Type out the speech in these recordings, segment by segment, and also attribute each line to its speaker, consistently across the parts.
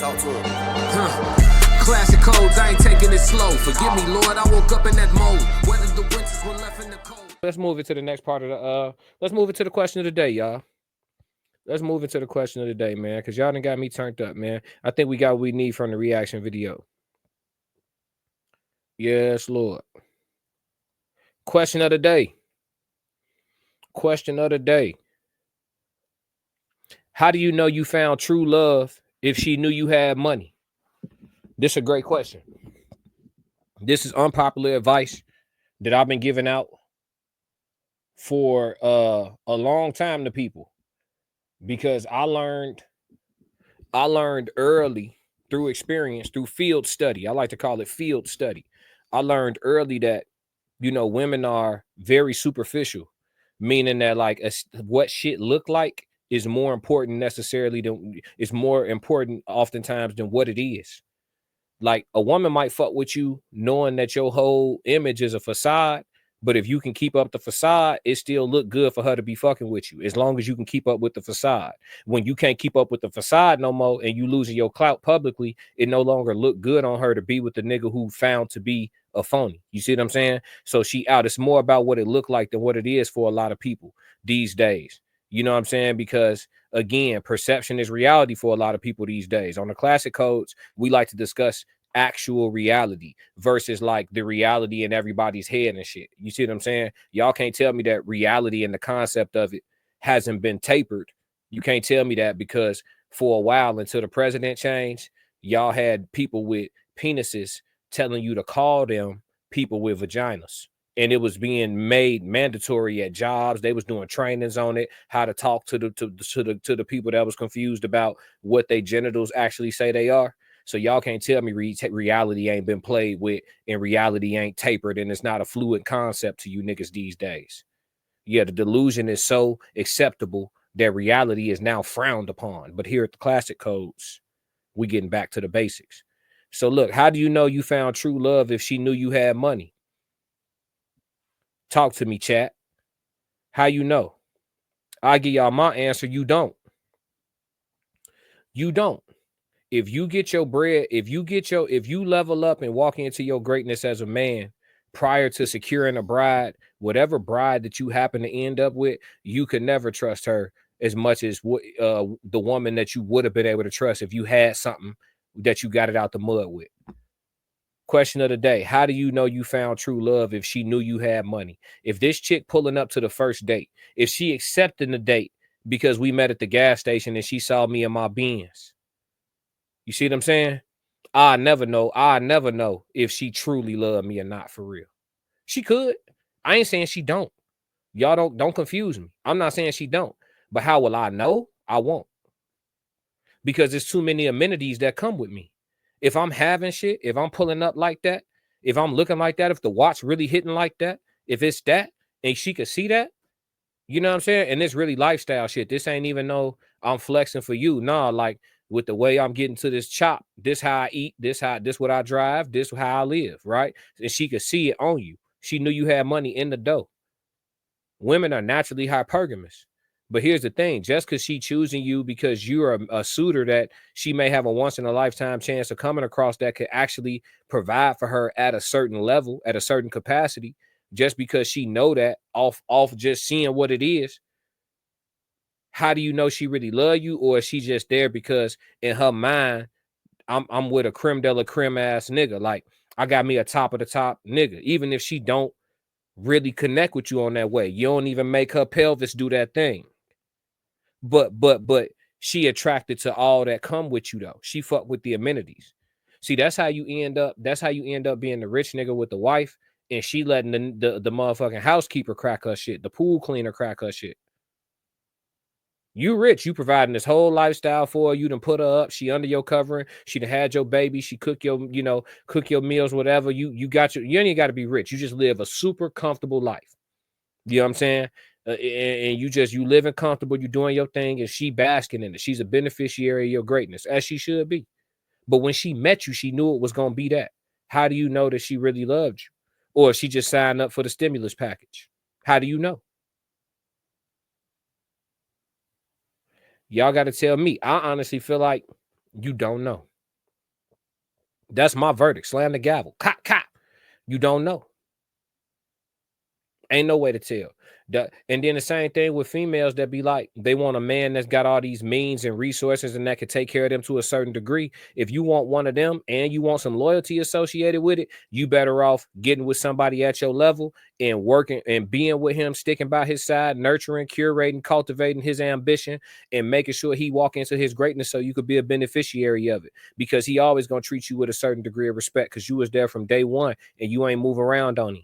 Speaker 1: Talk to him.
Speaker 2: Classic codes, I ain't taking it slow. Forgive me, Lord, I woke up in that mode. Whether the winters were left in the cold. Let's move it to the next part of the let's move it to the question of the day, y'all. Let's move into the question of the day, man, because y'all done got me turned up, man. I think we got what we need from the reaction video. Yes, Lord. Question of the day. Question of the day. How do you know you found true love if she knew you had money? This is a great question. This is unpopular advice that I've been giving out for a long time to people, because I learned early through experience, through field study. I like to call it field study. I learned early that, you know, women are very superficial, meaning that like what shit look like is more important necessarily than it's more important oftentimes than what it is. Like a woman might fuck with you knowing that your whole image is a facade, but if you can keep up the facade, it still look good for her to be fucking with you, as long as you can keep up with the facade. When you can't keep up with the facade no more and you losing your clout publicly, it no longer look good on her to be with the nigga who found to be a phony. You see what I'm saying? So she out. It's more about what it looked like than what it is for a lot of people these days. You know what I'm saying? Because again, perception is reality for a lot of people these days. On the classic codes, we like to discuss actual reality versus like the reality in everybody's head and shit. You see what I'm saying? Y'all can't tell me that reality and the concept of it hasn't been tapered. You can't tell me that, because for a while until the president changed, y'all had people with penises telling you to call them people with vaginas. And it was being made mandatory at jobs. They was doing trainings on it, how to talk to the people that was confused about what they genitals actually say they are. So y'all can't tell me reality ain't been played with and reality ain't tapered and it's not a fluid concept to you niggas these days. Yeah, the delusion is so acceptable that reality is now frowned upon. But here at the classic codes, we getting back to the basics. So look, how do you know you found true love if she knew you had money? Talk to me, chat. How you know? I give y'all my answer. You don't. You don't. If you get your bread, if you level up and walk into your greatness as a man prior to securing a bride, whatever bride that you happen to end up with, you could never trust her as much as the woman that you would have been able to trust if you had something that you got it out the mud with. Question of the day. How do you know you found true love if she knew you had money? If this chick pulling up to the first date, if she accepting the date because we met at the gas station and she saw me in my Benz, you see what I'm saying? I never know if she truly loved me or not, for real. She could. I ain't saying she don't. Y'all don't confuse me. I'm not saying she don't. But how will I know? I won't. Because there's too many amenities that come with me. If I'm having shit, if I'm pulling up like that, if I'm looking like that, if the watch really hitting like that, if it's that, and she could see that, you know what I'm saying? And it's really lifestyle shit. This ain't even no I'm flexing for you. Nah, like with the way I'm getting to this chop, this how I eat, this what I drive, this how I live, right? And she could see it on you. She knew you had money in the dough. Women are naturally hypergamous. But here's the thing, just because she choosing you because you're a suitor that she may have a once in a lifetime chance of coming across that could actually provide for her at a certain level, at a certain capacity, just because she know that off just seeing what it is, how do you know she really love you? Or is she just there because in her mind, I'm with a creme de la creme ass nigga. Like I got me a top of the top nigga, even if she don't really connect with you on that way. You don't even make her pelvis do that thing. But she attracted to all that come with you though. She fuck with the amenities. See, that's how you end up being the rich nigga with the wife, and she letting the motherfucking housekeeper crack her shit, the pool cleaner crack her shit. You rich, you providing this whole lifestyle for her. You done put her up. She under your covering. She done had your baby. She cook your meals, whatever. You ain't got to be rich. You just live a super comfortable life. You know what I'm saying? And you living comfortable, you doing your thing, and she basking in it. She's a beneficiary of your greatness, as she should be. But when she met you, she knew it was gonna be that. How do you know that she really loved you? Or she just signed up for the stimulus package? How do you know? Y'all got to tell me. I honestly feel like you don't know. That's my verdict. Slam the gavel. Cop, cop. You don't know. Ain't no way to tell. And then the same thing with females that be like, they want a man that's got all these means and resources and that can take care of them to a certain degree. If you want one of them and you want some loyalty associated with it, you better off getting with somebody at your level and working and being with him, sticking by his side, nurturing, curating, cultivating his ambition, and making sure he walk into his greatness so you could be a beneficiary of it. Because he always gonna treat you with a certain degree of respect because you was there from day one and you ain't move around on him.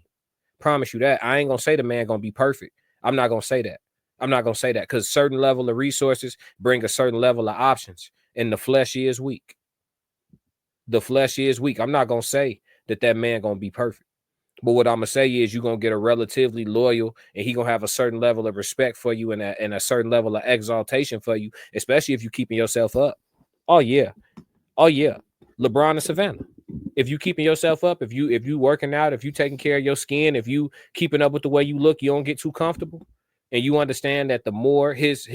Speaker 2: Promise you that. I ain't gonna say the man gonna be perfect. I'm not gonna say that. I'm not gonna say that because certain level of resources bring a certain level of options, and the flesh is weak. The flesh is weak. I'm not gonna say that man gonna be perfect, but what I'm gonna say is you're gonna get a relatively loyal, and he gonna have a certain level of respect for you and a certain level of exaltation for you, especially if you keeping yourself up. Oh yeah, oh yeah. LeBron and Savannah. If you keeping yourself up, if you working out, if you taking care of your skin, if you keeping up with the way you look, you don't get too comfortable, and you understand that the more his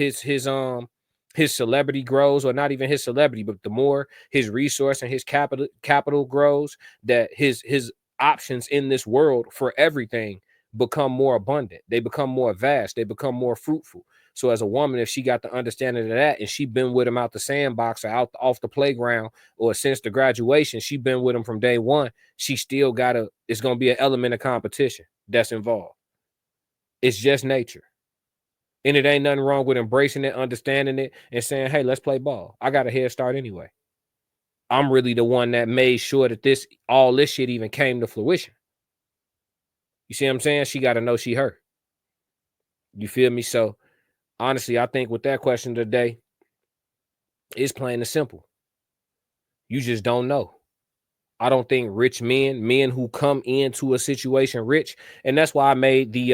Speaker 2: celebrity grows, or not even his celebrity, but the more his resource and his capital grows, that his options in this world for everything become more abundant. They become more vast. They become more fruitful. So as a woman, if she got the understanding of that, and she been with him out the sandbox or out off the playground or since the graduation, she been with him from day one, she still gotta, it's gonna be an element of competition that's involved. It's just nature. And it ain't nothing wrong with embracing it, understanding it, and saying, hey, let's play ball. I got a head start anyway. I'm really the one that made sure that all this shit even came to fruition. You see what I'm saying? She got to know she her. You feel me? So honestly, I think with that question today, it's plain and simple. You just don't know. I don't think rich men who come into a situation rich, and that's why I made the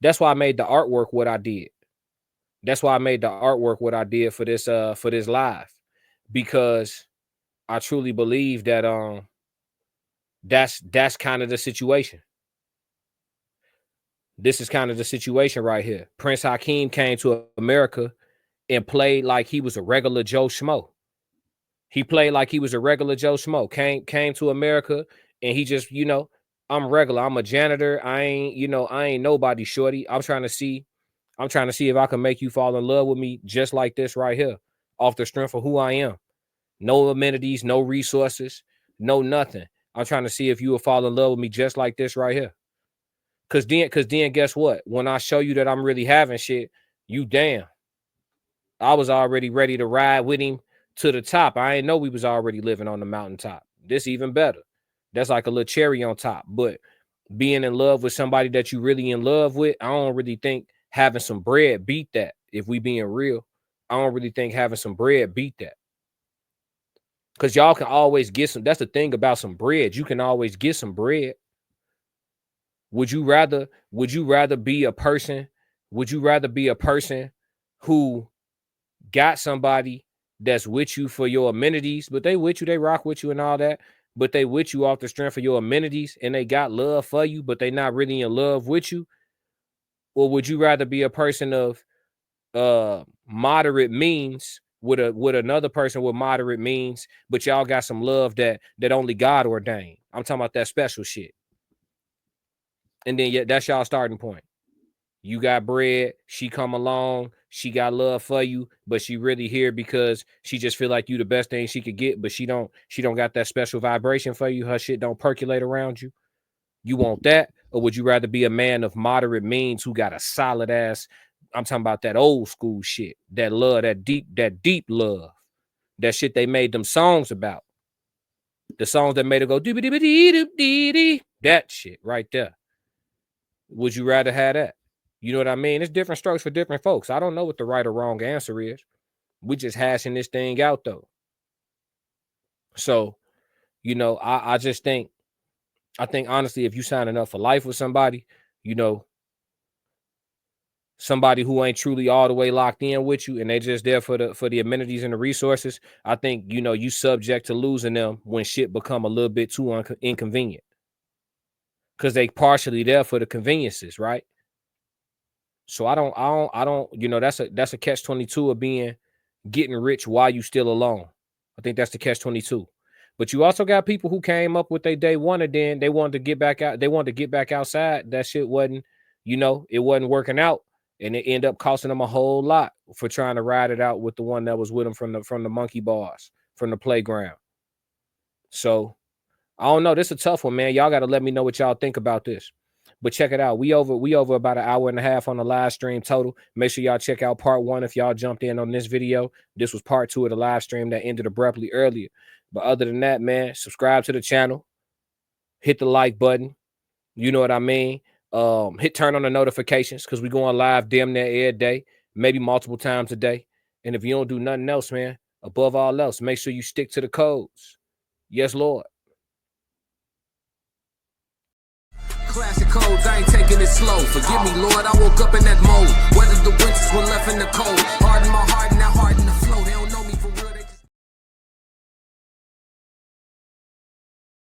Speaker 2: artwork what I did. That's why I made the artwork what I did for this live, because I truly believe that that's kind of the situation. This is kind of the situation right here. Prince Hakeem came to America and played like he was a regular Joe Schmo. He played like he was a regular Joe Schmo. Came to America and he just, I'm regular. I'm a janitor. I ain't nobody, shorty. I'm trying to see if I can make you fall in love with me just like this right here, off the strength of who I am. No amenities, no resources, no nothing. I'm trying to see if you will fall in love with me just like this right here. Cause then guess what? When I show you that I'm really having shit, you damn. I was already ready to ride with him to the top. I ain't know we was already living on the mountaintop. This even better. That's like a little cherry on top. But being in love with somebody that you really in love with, I don't really think having some bread beat that. If we being real, I don't really think having some bread beat that. Because y'all can always get some. That's the thing about some bread. You can always get some bread. Would you rather be a person? Would you rather be a person who got somebody that's with you for your amenities, but they with you, they rock with you and all that, but they with you off the strength of your amenities and they got love for you, but they not really in love with you? Or would you rather be a person of moderate means with another person with moderate means, but y'all got some love that only God ordained? I'm talking about that special shit. And then yeah, that's y'all starting point. You got bread, she come along, she got love for you, but she really here because she just feel like you the best thing she could get, but she don't got that special vibration for you. Her shit don't percolate around you. You want that? Or would you rather be a man of moderate means who got a solid ass, I'm talking about that old school shit, that love, that deep love, that shit they made them songs about. The songs that made it go dee-dee-dee-dee-dee-dee, that shit right there. Would you rather have that? You know what I mean? It's different strokes for different folks. I don't know what the right or wrong answer is. We just hashing this thing out though. So, I just think, honestly, if you signing up for life with somebody, somebody who ain't truly all the way locked in with you and they just there for the amenities and the resources, I think, you subject to losing them when shit become a little bit too inconvenient. Cause they partially there for the conveniences, right? So I don't, that's a catch 22 of getting rich while you still alone. I think that's the catch 22. But you also got people who came up with their day one, and then they wanted to get back out. They wanted to get back outside. That shit wasn't, it wasn't working out, and it ended up costing them a whole lot for trying to ride it out with the one that was with them from the monkey bars, from the playground. So I don't know. This is a tough one, man. Y'all got to let me know what y'all think about this. But check it out. We over about an hour and a half on the live stream total. Make sure y'all check out part 1 if y'all jumped in on this video. This was part 2 of the live stream that ended abruptly earlier. But other than that, man, subscribe to the channel. Hit the like button. You know what I mean? Turn on the notifications because we go on live damn near every day, maybe multiple times a day. And if you don't do nothing else, man, above all else, make sure you stick to the codes. Yes, Lord.
Speaker 1: Classic codes, I ain't taking it slow. Forgive me, Lord, I woke up in that mode. Weathered the winters, we're left in the cold. Harden my heart, now harden the flow.